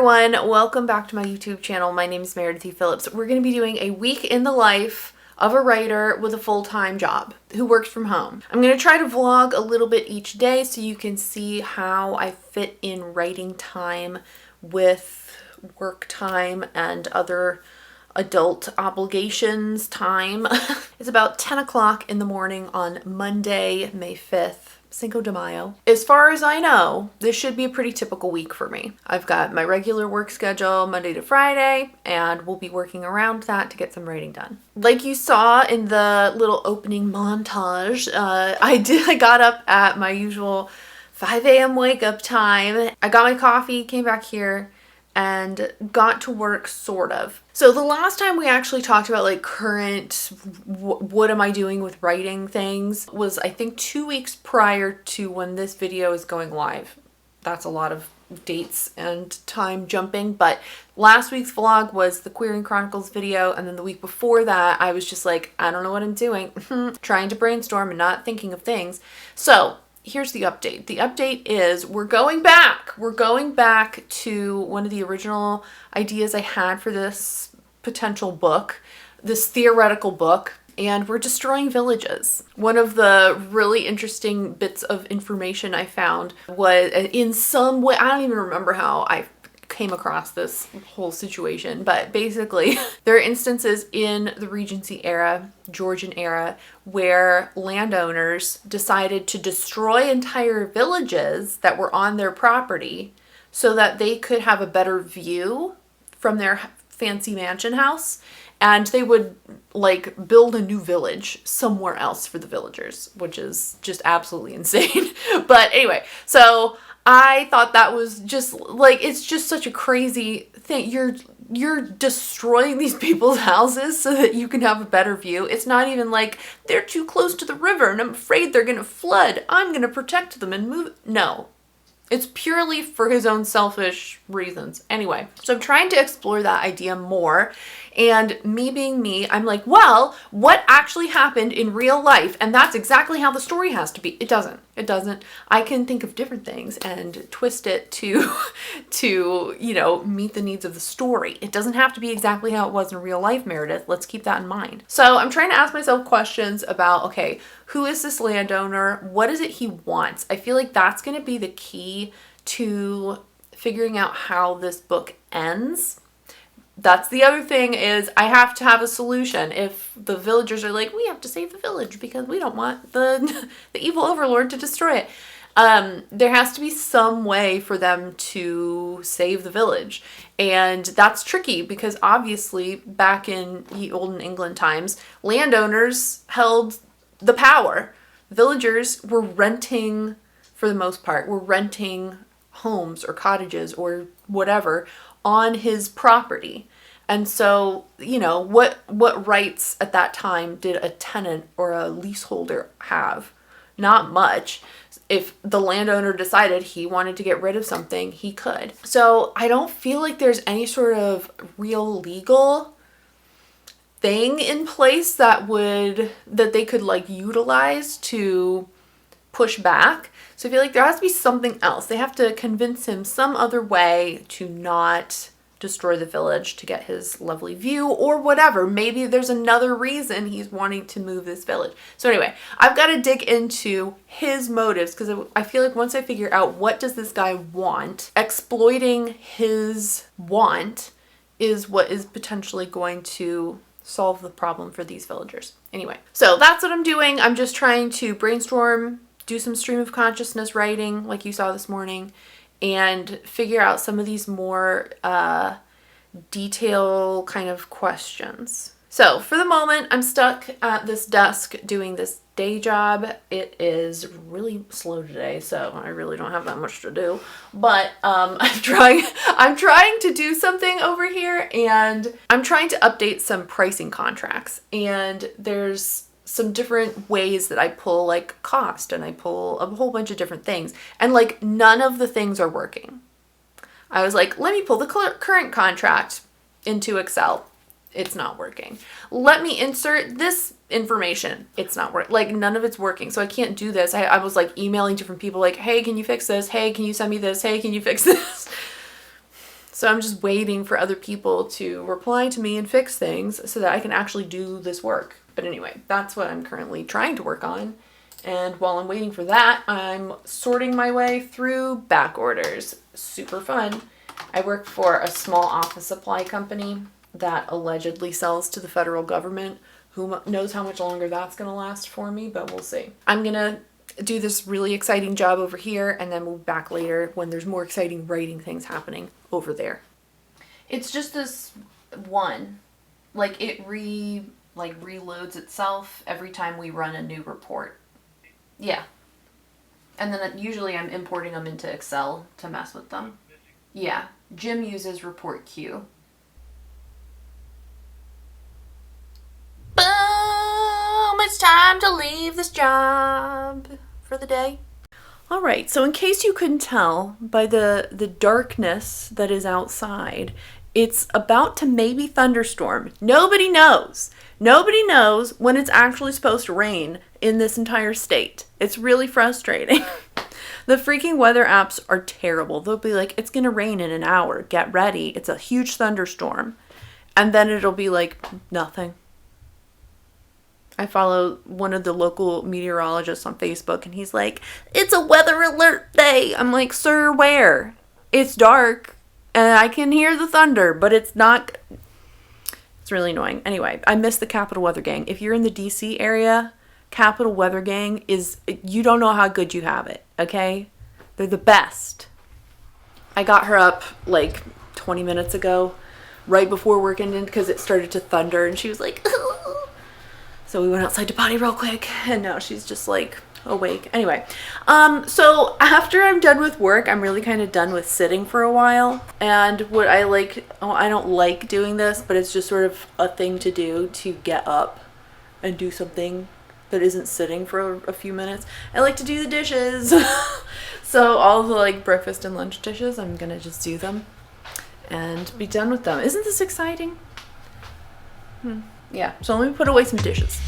everyone, welcome back to my YouTube channel. My name is Meredith E. Phillips. We're going to be doing a week in the life of a writer with a full-time job who works from home. I'm going to try to vlog a little bit each day so you can see how I fit in writing time with work time and other adult obligations time. It's about 10 o'clock in the morning on Monday, May 5th. Cinco de Mayo. As far as I know, this should be a pretty typical week for me. I've got my regular work schedule Monday to Friday, and we'll be working around that to get some writing done. Like you saw in the little opening montage, I got up at my usual 5 a.m. wake up time. I got my coffee, came back here, and got to work sort of. So the last time we actually talked about like current, what am I doing with writing things was I think 2 weeks prior to when this video is going live. That's a lot of dates and time jumping, but last week's vlog was the Queering Chronicles video, and then the week before that I was just like, I don't know what I'm doing, trying to brainstorm and not thinking of things. So here's the update. The update is we're going back. We're going back to one of the original ideas I had for this potential book, this theoretical book, and we're destroying villages. One of the really interesting bits of information I found was in some way, I don't even remember how I came across this whole situation, but basically there are instances in the Regency era, Georgian era, where landowners decided to destroy entire villages that were on their property so that they could have a better view from their fancy mansion house, and they would like build a new village somewhere else for the villagers, which is just absolutely insane. But anyway, so I thought that was just like, it's just such a crazy thing. You're destroying these people's houses so that you can have a better view. It's not even like they're too close to the river and I'm afraid they're gonna flood. I'm gonna protect them and move. No. It's purely for his own selfish reasons. Anyway, so I'm trying to explore that idea more. And me being me, I'm like, well, what actually happened in real life? And that's exactly how the story has to be. It doesn't. It doesn't. I can think of different things and twist it to, you know, meet the needs of the story. It doesn't have to be exactly how it was in real life, Meredith. Let's keep that in mind. So I'm trying to ask myself questions about, okay, who is this landowner? What is it he wants? I feel like that's going to be the key to figuring out how this book ends. That's the other thing, is I have to have a solution. If the villagers are like, we have to save the village because we don't want the evil overlord to destroy it. There has to be some way for them to save the village. And that's tricky because obviously back in the olden England times, landowners held the power. Villagers were renting, for the most part, were renting homes or cottages or whatever on his property. And so, you know, what rights at that time did a tenant or a leaseholder have? Not much. If the landowner decided he wanted to get rid of something, he could. So I don't feel like there's any sort of real legal thing in place that they could like utilize to push back. So I feel like there has to be something else. They have to convince him some other way to not destroy the village to get his lovely view or whatever. Maybe there's another reason he's wanting to move this village. So anyway, I've got to dig into his motives because I feel like once I figure out what does this guy want, exploiting his want is what is potentially going to solve the problem for these villagers. Anyway, so that's what I'm doing. I'm just trying to brainstorm, do some stream of consciousness writing like you saw this morning, and figure out some of these more detail kind of questions. So for the moment, I'm stuck at this desk doing this day job. It is really slow today, so I really don't have that much to do. But I'm trying to do something over here, and I'm trying to update some pricing contracts. And there's some different ways that I pull like cost, and I pull a whole bunch of different things, and like none of the things are working. I was like, let me pull the current contract into Excel. It's not working. Let me insert this information. It's not working. Like none of it's working. So I can't do this. I was like emailing different people like, hey, can you fix this? Hey, can you send me this? Hey, can you fix this? So I'm just waiting for other people to reply to me and fix things so that I can actually do this work. But anyway, that's what I'm currently trying to work on. And while I'm waiting for that, I'm sorting my way through back orders. Super fun. I work for a small office supply company that allegedly sells to the federal government. Who knows how much longer that's going to last for me, but we'll see. I'm going to do this really exciting job over here and then move back later when there's more exciting writing things happening over there. It's just this one. Like it reloads itself every time we run a new report. Yeah. And then usually I'm importing them into Excel to mess with them. Yeah. Jim uses report queue. Boom! It's time to leave this job for the day. All right, so in case you couldn't tell by the darkness that is outside, it's about to maybe thunderstorm. Nobody knows. Nobody knows when it's actually supposed to rain in this entire state. It's really frustrating. The freaking weather apps are terrible. They'll be like, it's going to rain in an hour. Get ready. It's a huge thunderstorm. And then it'll be like nothing. I follow one of the local meteorologists on Facebook and he's like, it's a weather alert day. I'm like, sir, where? It's dark and I can hear the thunder, but it's not. It's really annoying. Anyway, I miss the Capital Weather Gang. If you're in the DC area, Capital Weather Gang you don't know how good you have it, okay? They're the best. I got her up like 20 minutes ago, right before work ended because it started to thunder and she was like, so we went outside to potty real quick and now she's just like awake. Anyway, so after I'm done with work, I'm really kind of done with sitting for a while. And what I like, I don't like doing this, but it's just sort of a thing to do to get up and do something that isn't sitting for a few minutes. I like to do the dishes. So all the like breakfast and lunch dishes, I'm gonna just do them and be done with them. Isn't this exciting? Yeah, so let me put away some dishes.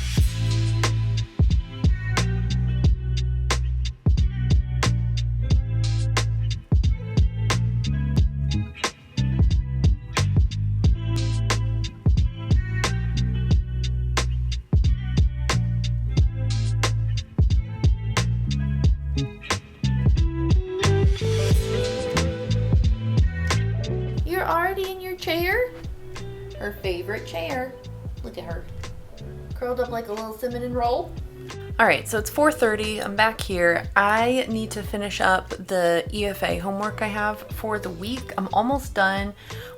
You're already in your chair? Her favorite chair. Look at her. Curled up like a little cinnamon roll. Alright, so it's 4:30. I'm back here. I need to finish up the EFA homework I have for the week. I'm almost done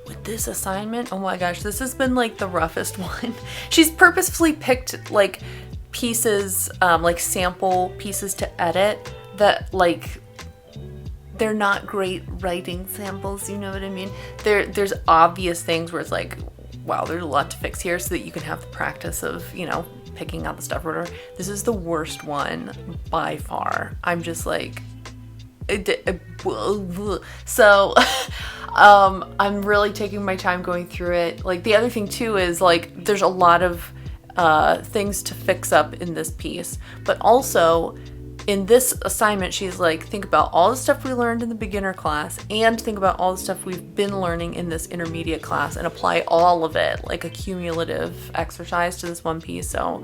with this assignment. Oh my gosh, this has been like the roughest one. She's purposefully picked like pieces, like sample pieces to edit that like they're not great writing samples, you know what I mean? There's obvious things where it's like, wow, there's a lot to fix here so that you can have the practice of, you know, picking out the stuff or whatever. This is the worst one by far. I'm just like, so I'm really taking my time going through it. Like the other thing too is like there's a lot of things to fix up in this piece, but also in this assignment, she's like, think about all the stuff we learned in the beginner class and think about all the stuff we've been learning in this intermediate class and apply all of it like a cumulative exercise to this one piece. So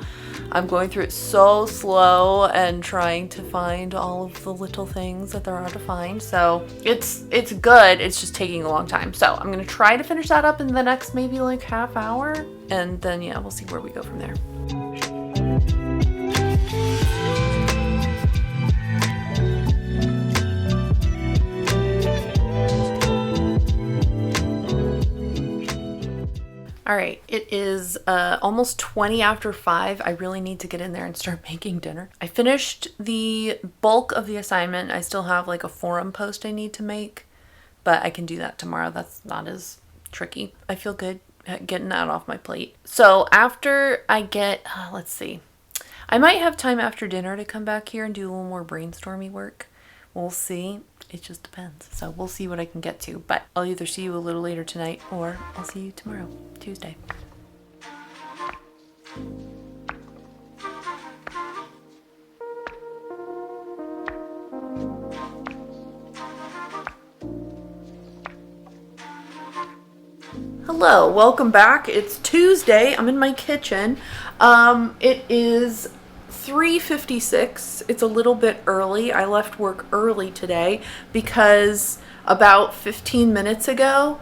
I'm going through it so slow and trying to find all of the little things that there are to find. So it's good. It's just taking a long time. So I'm going to try to finish that up in the next maybe like half hour. And then, yeah, we'll see where we go from there. All right, it is almost 20 after 5. I really need to get in there and start making dinner. I finished the bulk of the assignment. I still have like a forum post I need to make, but I can do that tomorrow. That's not as tricky. I feel good at getting that off my plate. So after I get, let's see, I might have time after dinner to come back here and do a little more brainstormy work. We'll see. It just depends. So we'll see what I can get to. But I'll either see you a little later tonight or I'll see you tomorrow, Tuesday. Hello, welcome back. It's Tuesday. I'm in my kitchen. It is 3:56. It's a little bit early. I left work early today because about 15 minutes ago,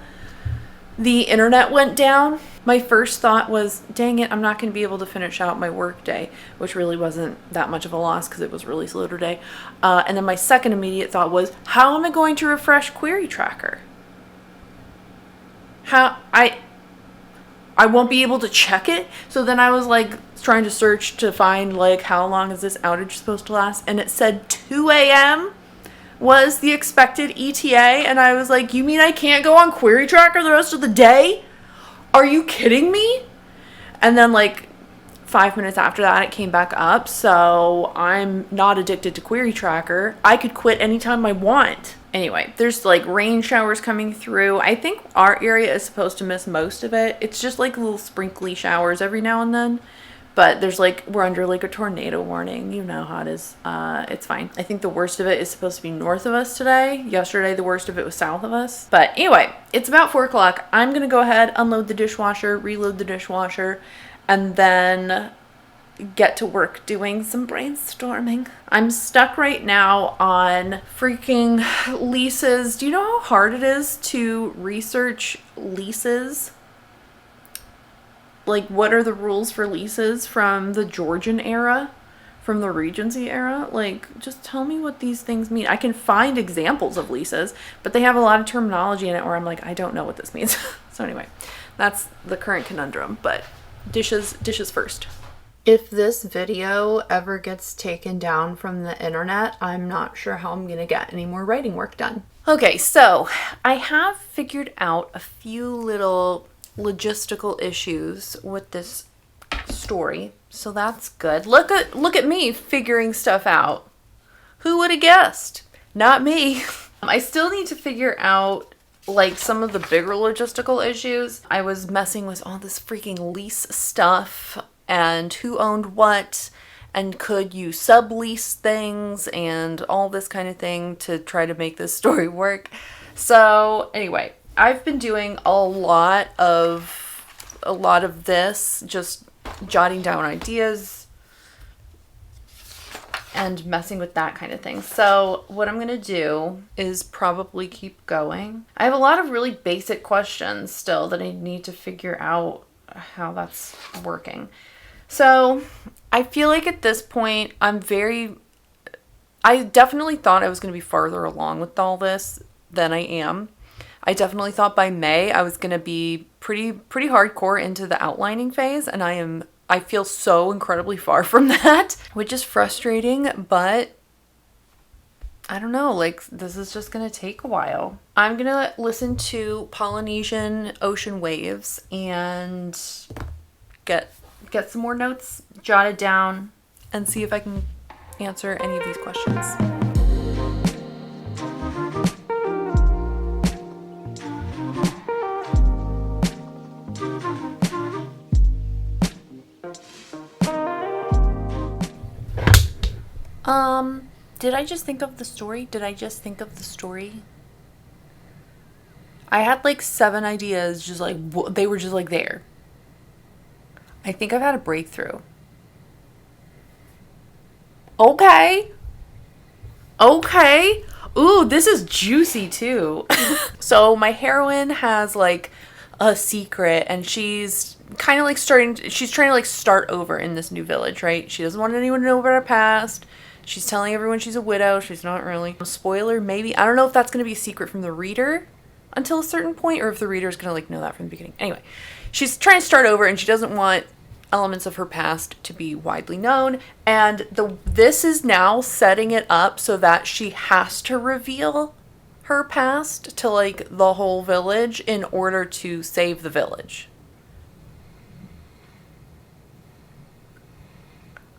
the internet went down. My first thought was, dang it, I'm not going to be able to finish out my work day, which really wasn't that much of a loss because it was really slow today. And then my second immediate thought was, how am I going to refresh Query Tracker? How I won't be able to check it. So then I was like trying to search to find like how long is this outage supposed to last, and it said 2 a.m. was the expected ETA, and I was like, you mean I can't go on Query Tracker the rest of the day? Are you kidding me? And then like 5 minutes after that it came back up, so I'm not addicted to Query Tracker. I could quit anytime I want. Anyway, there's like rain showers coming through. I think our area is supposed to miss most of it. It's just like little sprinkly showers every now and then. But there's like, we're under like a tornado warning. You know how it is. It's fine. I think the worst of it is supposed to be north of us today. Yesterday, the worst of it was south of us. But anyway, it's about 4 o'clock. I'm going to go ahead, unload the dishwasher, reload the dishwasher, and then get to work doing some brainstorming. I'm stuck right now on freaking leases. Do you know how hard it is to research leases? Like, what are the rules for leases from the Georgian era, from the Regency era? Like, just tell me what these things mean. I can find examples of leases, but they have a lot of terminology in it where I'm like, I don't know what this means. So anyway, that's the current conundrum, but dishes first. If this video ever gets taken down from the internet, I'm not sure how I'm gonna get any more writing work done. Okay, so I have figured out a few little logistical issues with this story, so that's good. Look at me figuring stuff out. Who would have guessed? Not me. I still need to figure out like some of the bigger logistical issues. I was messing with all this freaking lease stuff and who owned what, and could you sublease things and all this kind of thing to try to make this story work. So anyway, I've been doing a lot of this, just jotting down ideas and messing with that kind of thing. So what I'm gonna do is probably keep going. I have a lot of really basic questions still that I need to figure out how that's working. So I feel like at this point I definitely thought I was going to be farther along with all this than I am. I definitely thought by May I was going to be pretty hardcore into the outlining phase, and I feel so incredibly far from that, which is frustrating, but I don't know, like this is just going to take a while. I'm going to listen to Polynesian ocean waves and get some more notes jotted down and see if I can answer any of these questions. Did I just think of the story? I had like 7 ideas, just like, they were just like there. I think I've had a breakthrough. Okay. Ooh, this is juicy too. So my heroine has like a secret, and she's kind of like trying to like start over in this new village, right? She doesn't want anyone to know about her past. She's telling everyone she's a widow. She's not really. Spoiler, maybe. I don't know if that's going to be a secret from the reader until a certain point, or if the reader is going to like know that from the beginning. Anyway, she's trying to start over, and she doesn't want elements of her past to be widely known, and this is now setting it up so that she has to reveal her past to like the whole village in order to save the village.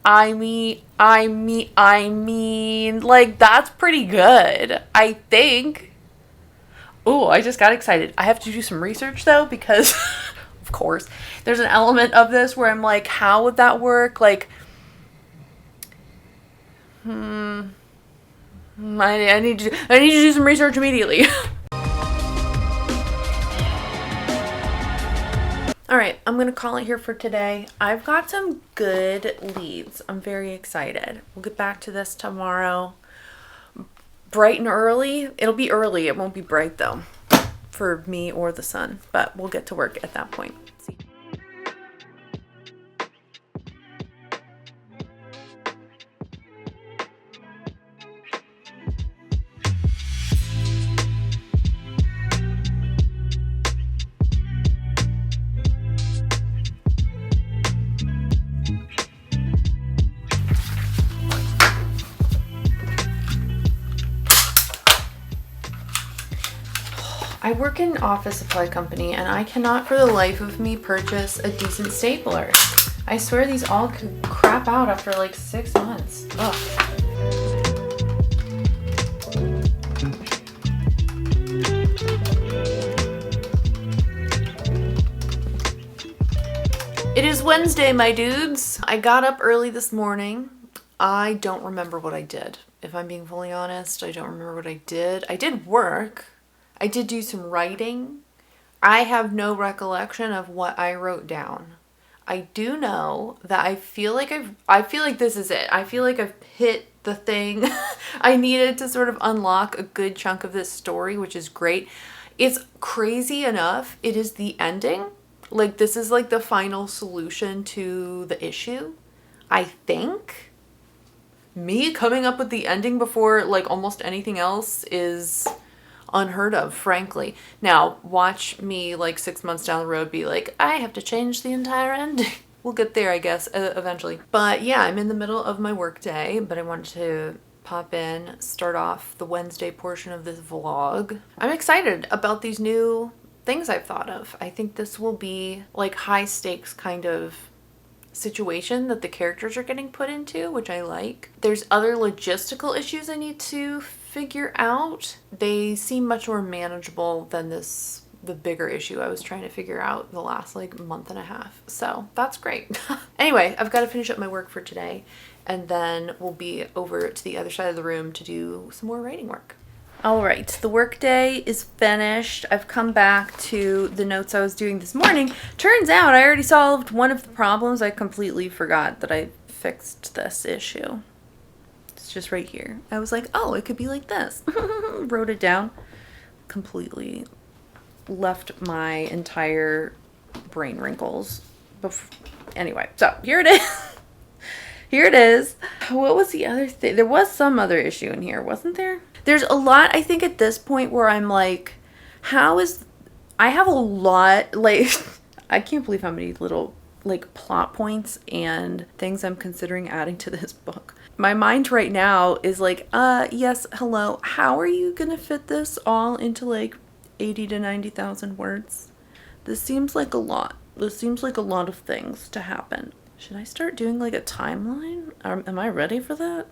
I mean, like that's pretty good, I think. Oh, I just got excited. I have to do some research though, because of course there's an element of this where I'm like, how would that work? Like, I need to do some research immediately. All right, I'm going to call it here for today. I've got some good leads. I'm very excited. We'll get back to this tomorrow. Bright and early. It'll be early. It won't be bright though for me or the sun, but we'll get to work at that point. I work in an office supply company and I cannot for the life of me purchase a decent stapler. I swear these all could crap out after like 6 months. Ugh. It is Wednesday, my dudes. I got up early this morning. I don't remember what I did. If I'm being fully honest, I don't remember what I did. I did work. I did do some writing. I have no recollection of what I wrote down. I do know that I feel like this is it. I feel like I've hit the thing I needed to sort of unlock a good chunk of this story, which is great. It's crazy enough. It is the ending. Like, this is like the final solution to the issue. I think me coming up with the ending before like almost anything else is unheard of, frankly. Now, watch me like 6 months down the road be like, I have to change the entire ending. We'll get there, I guess, eventually. But yeah, I'm in the middle of my work day, but I wanted to pop in, start off the Wednesday portion of this vlog. I'm excited about these new things I've thought of. I think this will be like high stakes kind of situation that the characters are getting put into, which I like. There's other logistical issues I need to figure out. They seem much more manageable than the bigger issue I was trying to figure out the last like month and a half. So that's great. Anyway, I've got to finish up my work for today and then we'll be over to the other side of the room to do some more writing work. All right, the work day is finished. I've come back to the notes I was doing this morning. Turns out I already solved one of the problems. I completely forgot that I fixed this issue. It's just right here. I was like, oh, it could be like this. Wrote it down. Completely left my entire brain wrinkles. Anyway, so here it is. Here it is. What was the other thing? There was some other issue in here, wasn't there? There's a lot, I think, at this point where I'm like, I have a lot, like, I can't believe how many little, like, plot points and things I'm considering adding to this book. My mind right now is like, yes, hello, how are you gonna fit this all into, like, 80 to 90,000 words? This seems like a lot. This seems like a lot of things to happen. Should I start doing, like, a timeline? Am I ready for that?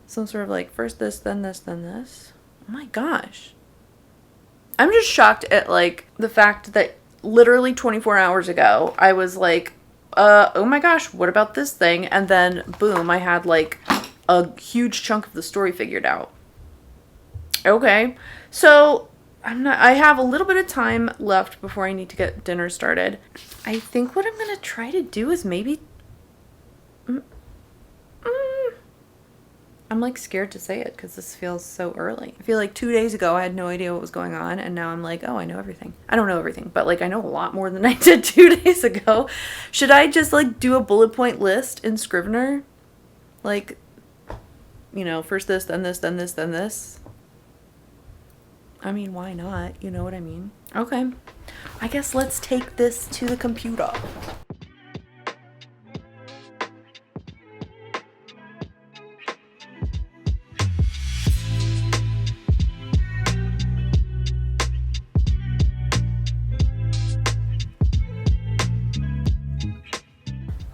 Some sort of like first this, then this, then this. Oh my gosh. I'm just shocked at like the fact that literally 24 hours ago, I was like, oh my gosh, what about this thing? And then boom, I had like a huge chunk of the story figured out. Okay. So I have a little bit of time left before I need to get dinner started. I think what I'm going to try to do is maybe I'm like scared to say it because this feels so early. I feel like 2 days ago I had no idea what was going on and now I'm like, oh, I know everything. I don't know everything, but like I know a lot more than I did 2 days ago. Should I just like do a bullet point list in Scrivener? Like, you know, first this, then this, then this, then this. I mean, why not? You know what I mean? Okay. I guess let's take this to the computer.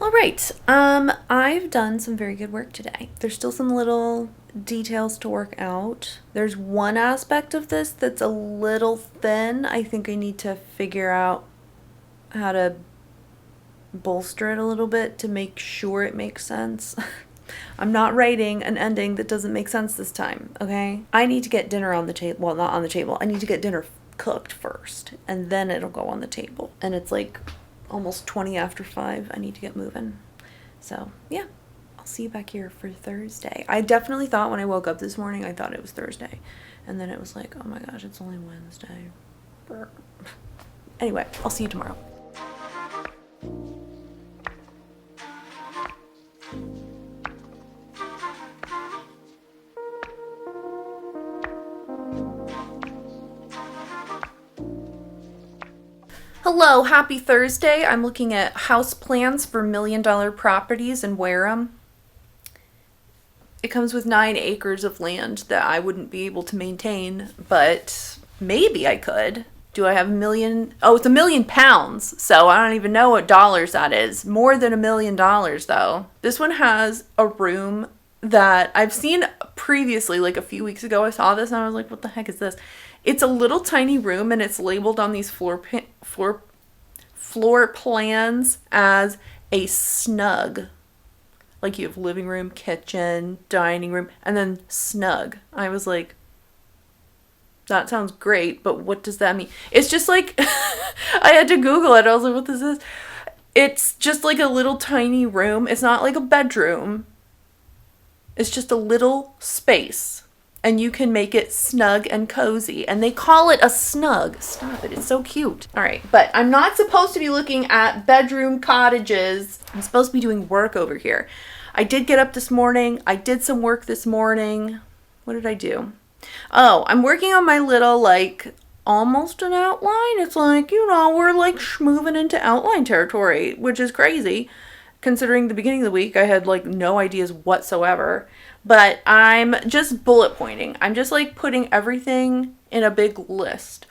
Alright, I've done some very good work today. There's still some little details to work out. There's one aspect of this that's a little thin. I think I need to figure out how to bolster it a little bit to make sure it makes sense. I'm not writing an ending that doesn't make sense this time, okay? I need to get dinner on the table. Well, not on the table. I need to get dinner cooked first, and then it'll go on the table. And it's like almost 20 after 5. I need to get moving. So, yeah. I'll see you back here for Thursday. I definitely thought when I woke up this morning, I thought it was Thursday. And then it was like, oh my gosh, it's only Wednesday. Anyway, I'll see you tomorrow. Hello, happy Thursday. I'm looking at house plans for $1 million properties in Wareham. It comes with 9 acres of land that I wouldn't be able to maintain, but maybe I could. Do I have $1 million? Oh, it's £1 million, so I don't even know what dollars that is. More than $1 million though. This one has a room that I've seen previously, like a few weeks ago I saw this and I was like, what the heck is this? It's a little tiny room and it's labeled on these floor plans as a snug. Like you have living room, kitchen, dining room, and then snug. I was like, that sounds great, but what does that mean? It's just like, I had to Google it. I was like, what is this? It's just like a little tiny room. It's not like a bedroom. It's just a little space. And you can make it snug and cozy. And they call it a snug. Stop it. It's so cute. All right. But I'm not supposed to be looking at bedroom cottages. I'm supposed to be doing work over here. I did get up this morning. I did some work this morning. What did I do? Oh, I'm working on my little, like, almost an outline. It's like, you know, we're like moving into outline territory, which is crazy. Considering the beginning of the week, I had like no ideas whatsoever. But I'm just bullet pointing. I'm just like putting everything in a big list.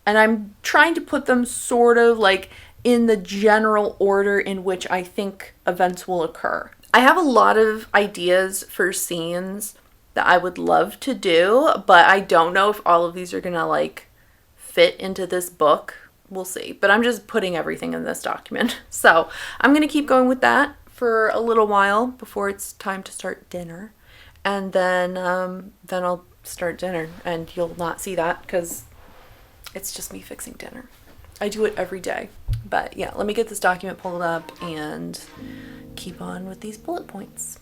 And I'm trying to put them sort of like in the general order in which I think events will occur. I have a lot of ideas for scenes that I would love to do, but I don't know if all of these are gonna like fit into this book. We'll see. But I'm just putting everything in this document. So I'm gonna keep going with that for a little while before it's time to start dinner. And then I'll start dinner and you'll not see that because it's just me fixing dinner. I do it every day. But yeah, let me get this document pulled up and keep on with these bullet points.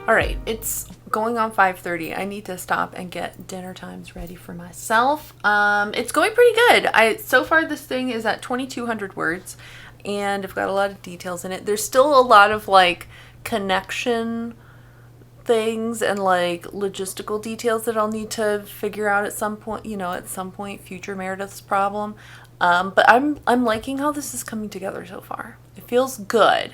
All right, it's going on 5:30. I need to stop and get dinner times ready for myself. It's going pretty good. So far this thing is at 2,200 words and I've got a lot of details in it. There's still a lot of like connection things and like logistical details that I'll need to figure out at some point, future Meredith's problem. But I'm liking how this is coming together so far. It feels good.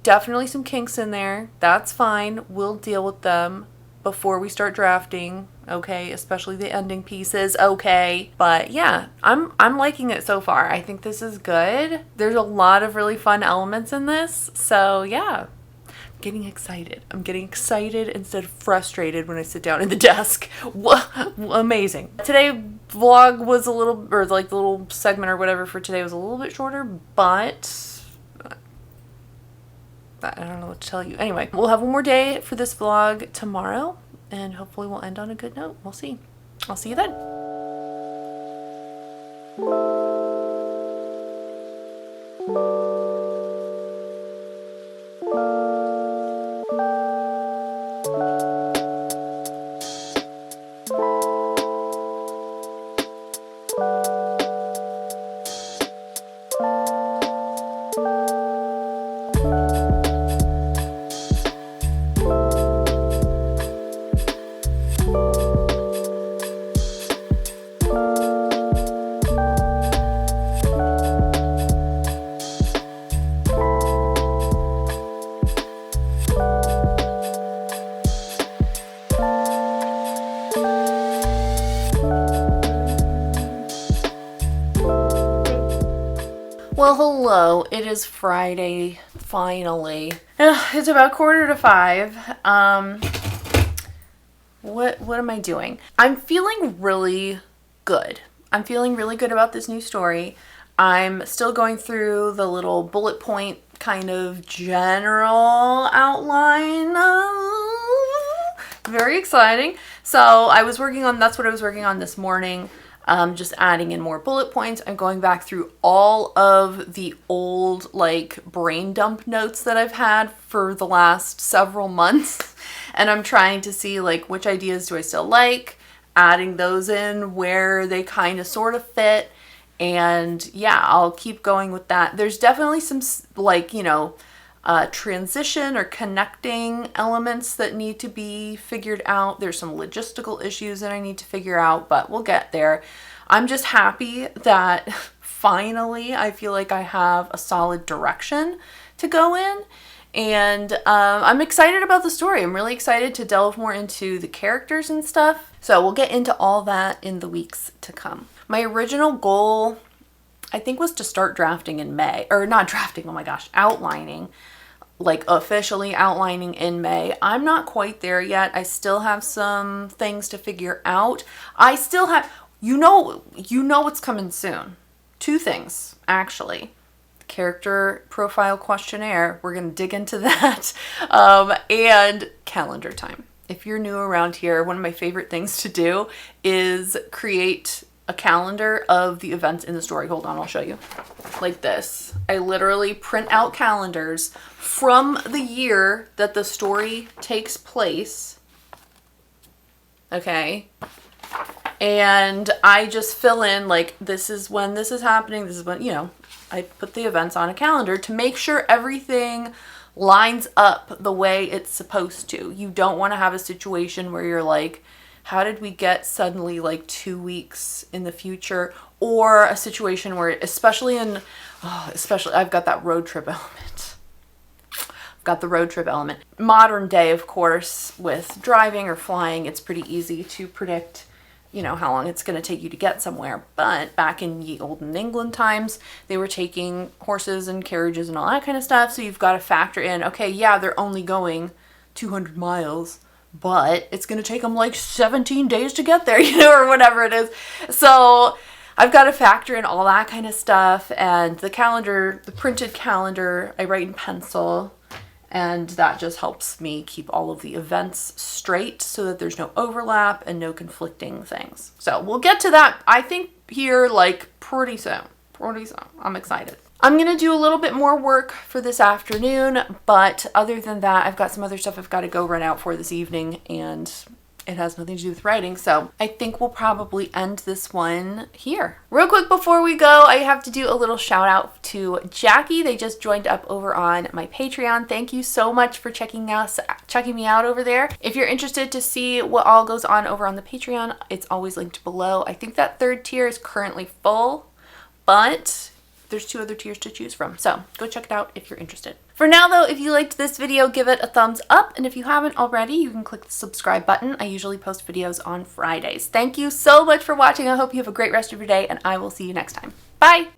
Definitely some kinks in there. That's fine. We'll deal with them before we start drafting. Okay, especially the ending pieces. Okay, but yeah, I'm liking it so far. I think this is good. There's a lot of really fun elements in this. So yeah, I'm getting excited. I'm getting excited instead of frustrated when I sit down at the desk. Amazing. Today vlog was a little, or like the little segment or whatever for today was a little bit shorter, but I don't know what to tell you. Anyway, we'll have one more day for this vlog tomorrow, and hopefully we'll end on a good note. We'll see. I'll see you then. Well, hello. It is Friday, finally. It's about 4:45. What am I doing? I'm feeling really good. I'm feeling really good about this new story. I'm still going through the little bullet point kind of general outline. Very exciting. So that's what I was working on this morning. Just adding in more bullet points. I'm going back through all of the old like brain dump notes that I've had for the last several months. And I'm trying to see like which ideas do I still like, adding those in where they kind of sort of fit. And yeah, I'll keep going with that. There's definitely some like, transition or connecting elements that need to be figured out. There's some logistical issues that I need to figure out, but we'll get there. I'm just happy that finally I feel like I have a solid direction to go in. And I'm excited about the story. I'm really excited to delve more into the characters and stuff. So we'll get into all that in the weeks to come. My original goal, I think, was to start drafting in May. Or not drafting, oh my gosh, outlining. Like officially outlining in May. I'm not quite there yet. I still have some things to figure out. I still have, you know what's coming soon. 2 things, actually. Character profile questionnaire. We're going to dig into that. And calendar time. If you're new around here, one of my favorite things to do is create a calendar of the events in the story. Hold on, I'll show you. Like this. I literally print out calendars from the year that the story takes place. Okay. And I just fill in like, this is when this is happening. This is when, I put the events on a calendar to make sure everything lines up the way it's supposed to. You don't want to have a situation where you're like, how did we get suddenly like 2 weeks in the future? Or a situation where, especially I've got that road trip element. I've got the road trip element. Modern day, of course, with driving or flying, it's pretty easy to predict, how long it's going to take you to get somewhere. But back in ye olden England times, they were taking horses and carriages and all that kind of stuff. So you've got to factor in, okay, yeah, they're only going 200 miles. But it's going to take them like 17 days to get there, or whatever it is. So I've got to factor in all that kind of stuff. And the calendar, the printed calendar, I write in pencil. And that just helps me keep all of the events straight so that there's no overlap and no conflicting things. So we'll get to that, I think, here like pretty soon. I'm excited. I'm going to do a little bit more work for this afternoon, but other than that, I've got some other stuff I've got to go run out for this evening, and it has nothing to do with writing, so I think we'll probably end this one here. Real quick before we go, I have to do a little shout out to Jackie. They just joined up over on my Patreon. Thank you so much for checking me out over there. If you're interested to see what all goes on over on the Patreon, it's always linked below. I think that 3rd tier is currently full, but there's 2 other tiers to choose from. So go check it out if you're interested. For now though, if you liked this video, give it a thumbs up. And if you haven't already, you can click the subscribe button. I usually post videos on Fridays. Thank you so much for watching. I hope you have a great rest of your day, and I will see you next time. Bye.